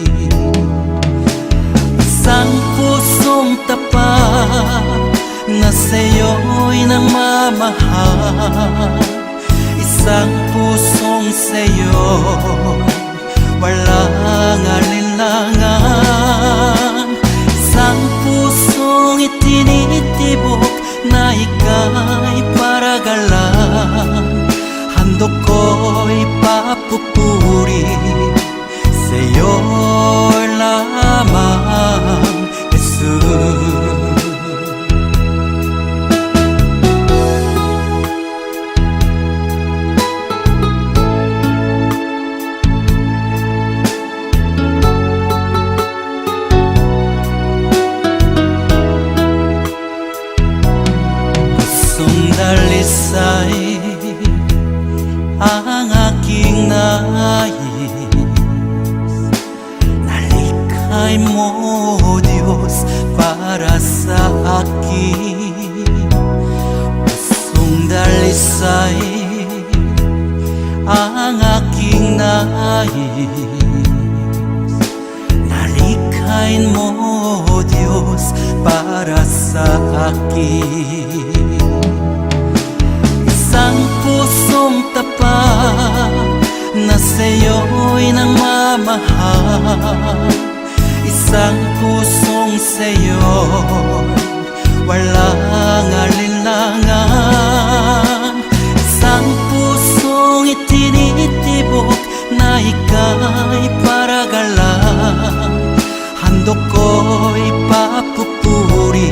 Isang pusong tapat na sa'yo'y namamahal, isang pusong sa'yo walang alinlangan, isang pusong itinitibok na ika'y paragalan. Handog ko'y papupuri sa'yo lamang, Jesus. Pusong dalisay ang aking nais, nalikhay mo, Diyos, para sa akin. Pusong dalisay ang aking nais, nalikhay mo, Diyos, para sa akin. Isang pusong tapat na sa'yo'y nangmamahal, isang pusong sa'yo walang alinlangan, isang pusong itinitibok na ika'y paragalan. Handog ko'y papupuri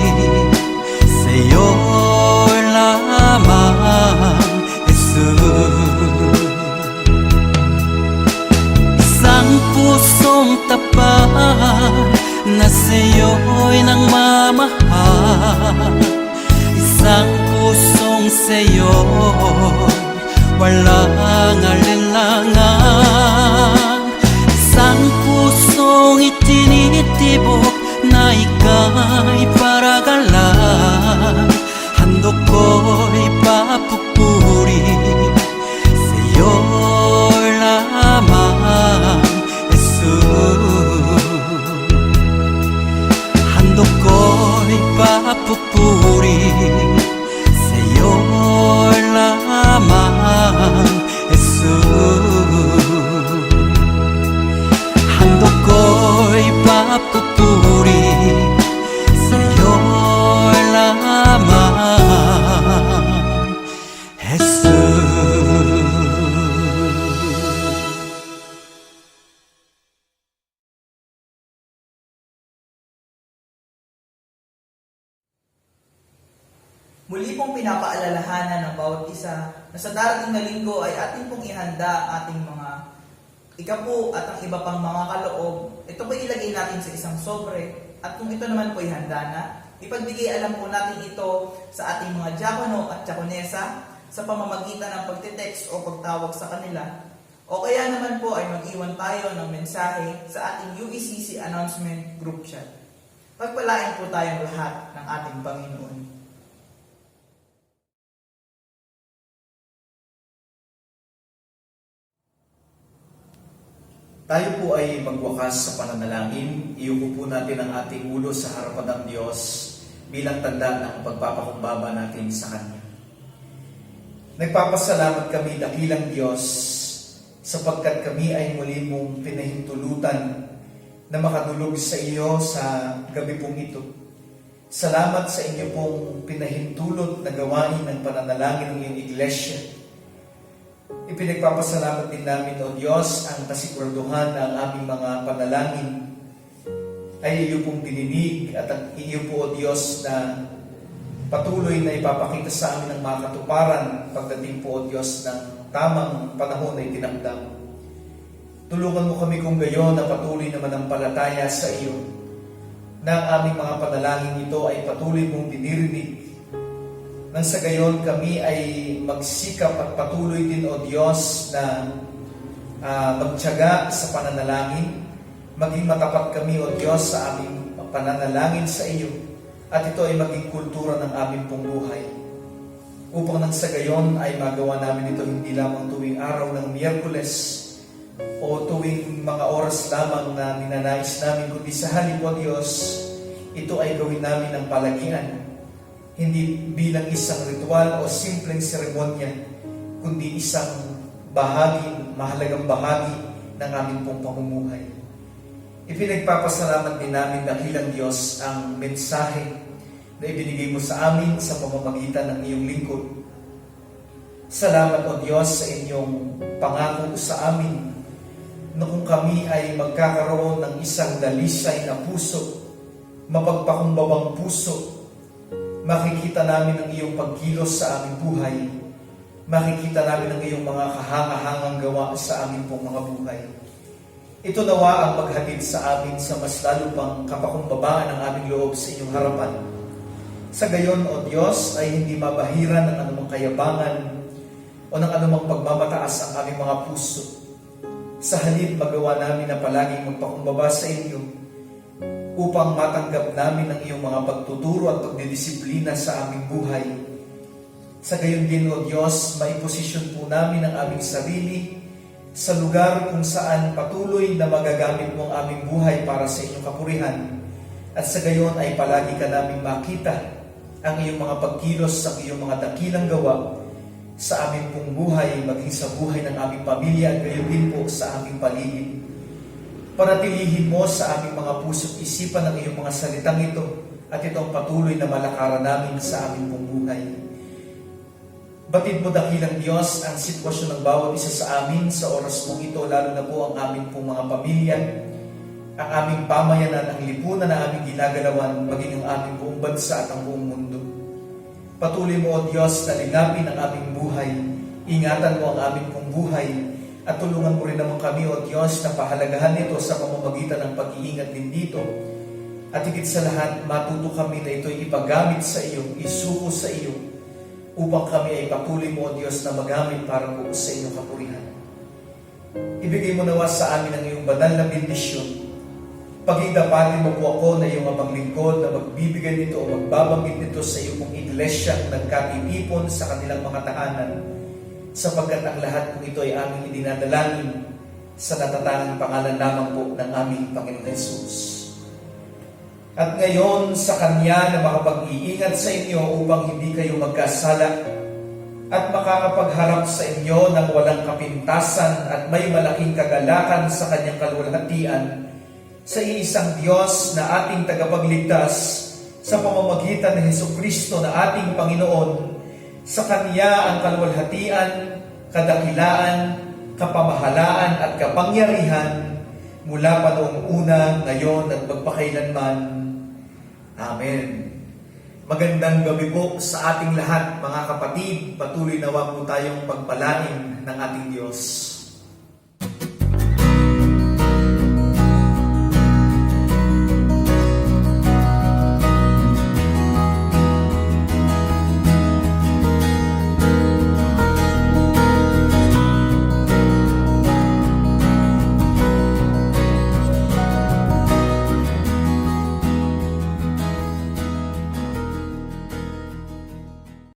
sa'yo lamang, Jesus. Isang pusong tapat na sa'yo'y nangmamahal, isang pusong sa'yo walang alinlangan, isang pusong itinitibok na ika'y paragalan. Handog ko'y papupuri sa'yo lamang, Jesus. Handog ko'y papupuri sa'yo lamang, Jesus. Handog ko'y papupuri sa'yo lamang, Jesus. Muli pong pinapaalalahanan ng bawat isa na sa darating na linggo ay ating pong ihanda ang ating mga ikapu at ang iba pang mga kaloob. Ito po ilagay natin sa isang sobre, at kung ito naman po ihanda na, ipagbigay alam po natin ito sa ating mga diakono at diakonesa sa pamamagitan ng pagte-text o pagtawag sa kanila. O kaya naman po ay mag-iwan tayo ng mensahe sa ating UECC announcement group chat. Pagpalain po tayong lahat ng ating Panginoon. Tayo po ay magwakas sa pananalangin. Iupo po natin ang ating ulo sa harapan ng Diyos bilang tanda ng pagpapakumbaba natin sa Kanya. Nagpapasalamat kami, dakilang Diyos, sapagkat kami ay muli mong pinahintulutan na makadulog sa iyo sa gabi pong ito. Salamat sa inyo pong pinahintulot na gawain ng pananalangin ng iyong iglesia. Ipinagpapasalamat din namin, O Diyos, ang kasiguraduhan na ang aming mga panalangin ay iyo pong dininig at ang iyo po, O Diyos, na patuloy na ipapakita sa amin ang mga katuparan pagdating po, O Diyos, ng tamang panahon na itinakdang. Tulungan mo kami kung gayon na patuloy na manampalataya sa iyo, na ang aming mga panalangin ito ay patuloy mong dinirinig, nang sa gayon kami ay magsikap at patuloy din, O Diyos, na magtiyaga sa pananalangin, maging matapat kami, O Diyos, sa aming pananalangin sa iyo, at ito ay maging kultura ng aming pong buhay. Upang nang sa gayon ay magawa namin ito hindi lamang tuwing araw ng Miyerkules o tuwing mga oras lamang na ninanais namin, kundi sa halip, O Diyos, ito ay gawin namin ng palagian, hindi bilang isang ritual o simpleng seremonya, kundi isang mahalagang bahagi ng aming pong pamumuhay. Ipinagpapasalamat din namin dakilang Diyos ang mensahe na ibinigay mo sa amin sa pamamagitan ng iyong lingkod. Salamat, O Diyos, sa inyong pangako sa amin na kung kami ay magkakaroon ng isang dalisay na puso, mapagpakumbabang puso, makikita namin ang iyong pagkilos sa aming buhay, makikita namin ang iyong mga kahanga-hangang gawa sa aming pong mga buhay. Ito nawa ang maghatid sa amin sa mas lalo pang kapakumbabaan ng aming loob sa inyong harapan. Sa gayon, O Diyos, ay hindi mabahiran ng anumang kayabangan o ng anumang pagmamataas ang aming mga puso. Sa halip, magawa namin na palaging magpakumbaba sa inyo upang matanggap namin ang iyong mga pagtuturo at pagdidisiplina sa aming buhay. Sa gayon din, O Diyos, maiposisyon po namin ang aming sarili sa lugar kung saan patuloy na magagamit mo ang aming buhay para sa inyong kapurihan. At sa gayon ay palagi ka naming makita ang iyong mga pagkilos, ang iyong mga dakilang gawa sa aming pong buhay, maging sa buhay ng aming pamilya at gayon din po sa aming paligid. Panatilihin mo sa aming mga puso't isipan ang iyong mga salitang ito at ito ang patuloy na malakaran namin sa aming pong buhay. Batid mo, dakilang Diyos, ang sitwasyon ng bawat isa sa amin sa oras pong ito, lalo na po ang aming pong mga pamilya, ang aming pamayanan, ang lipunan na aming ginagalawan, maging ang aming buong bansa at ang buong mundo. Patuloy mo, O Diyos, na lingapin ang aming buhay, ingatan mo ang aming pong buhay, at tulungan mo rin naman kami, O Diyos, na pahalagahan ito sa pamamagitan ng pag-iingat din dito. At higit sa lahat, matuto kami na ito'y ipagamit sa iyo, isuko sa iyo, upang kami ay patuloy mo, O Diyos, na magamit para po sa inyong kapurihan. Ibigay mo nawa sa amin ang iyong banal na bendisyon. Pag-idapatin mo po ako na iyong maglingkod na magbibigay nito o magbabanggit nito sa iyong iglesia nagkatitipon sa kanilang mga tahanan, sapagkat ang lahat kung ito ay aming idinadalangin sa natatanging pangalan lamang po ng aming Panginoon Hesus. At ngayon sa Kanya na makapag-iingat sa inyo upang hindi kayo magkasala at makakapagharap sa inyo ng walang kapintasan at may malaking kagalakan sa Kanyang kaluwalhatian, sa iisang Diyos na ating tagapagligtas sa pamamagitan ng Hesukristo na ating Panginoon. Sa Kanya ang kaluwalhatian, kadakilaan, kapamahalaan at kapangyarihan mula pa noong una, ngayon at magpakailanman. Amen. Magandang gabi po sa ating lahat, mga kapatid. Patuloy nawa po tayong pagpalain ng ating Diyos.